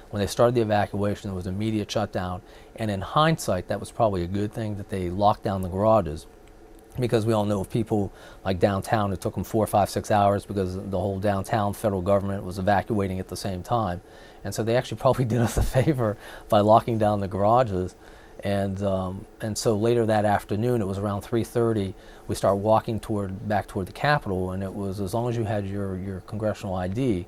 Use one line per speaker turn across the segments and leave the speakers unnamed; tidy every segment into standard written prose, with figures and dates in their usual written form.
when they started the evacuation, there was immediate shutdown. And in hindsight, that was probably a good thing that they locked down the garages, because we all know of people like downtown, it took them 4, 5, 6 hours because the whole downtown federal government was evacuating at the same time. And so they actually probably did us a favor by locking down the garages. And so later that afternoon, it was around 3:30, we start walking back toward the Capitol, and it was, as long as you had your congressional ID,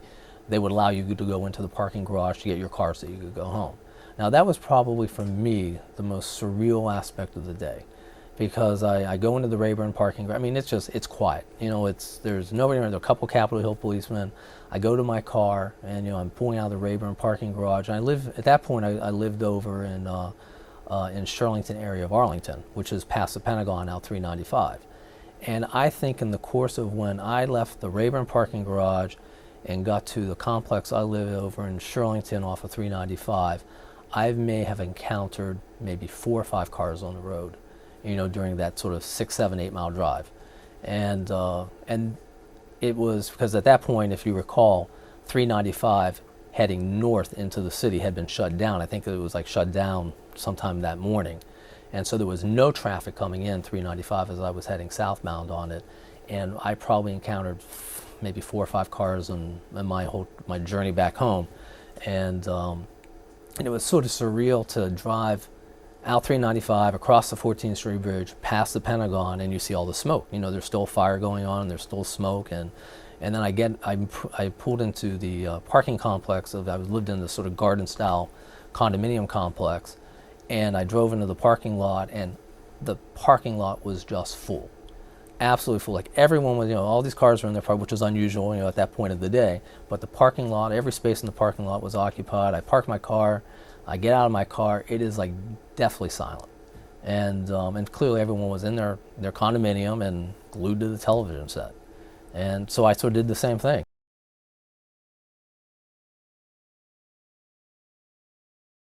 they would allow you to go into the parking garage to get your car so you could go home. Now that was probably, for me, the most surreal aspect of the day, because I go into the Rayburn parking garage. I mean, it's quiet. There's nobody around. There are a couple Capitol Hill policemen. I go to my car, and I'm pulling out of the Rayburn parking garage. And at that point, I lived over in Shirlington area of Arlington, which is past the Pentagon, out 395. And I think in the course of when I left the Rayburn parking garage and got to the complex I live over in Shirlington off of 395, I may have encountered maybe 4 or 5 cars on the road, during that sort of 6, 7, 8 mile drive. And it was because at that point, if you recall, 395 heading north into the city had been shut down. I think it was shut down sometime that morning. And so there was no traffic coming in 395 as I was heading southbound on it. And I probably encountered maybe 4 or 5 cars in my journey back home. And it was sort of surreal to drive out 395 across the 14th Street Bridge past the Pentagon, and you see all the smoke. There's still fire going on, and there's still smoke, and then I pulled into the parking complex I lived in this sort of garden-style condominium complex, and I drove into the parking lot, and the parking lot was just full, absolutely full. Like everyone was, all these cars were in their park, which was unusual, at that point of the day. But the parking lot, every space in the parking lot was occupied. I parked my car. I get out of my car. It is deathly silent, and clearly everyone was in their condominium and glued to the television set. And so I sort of did the same thing.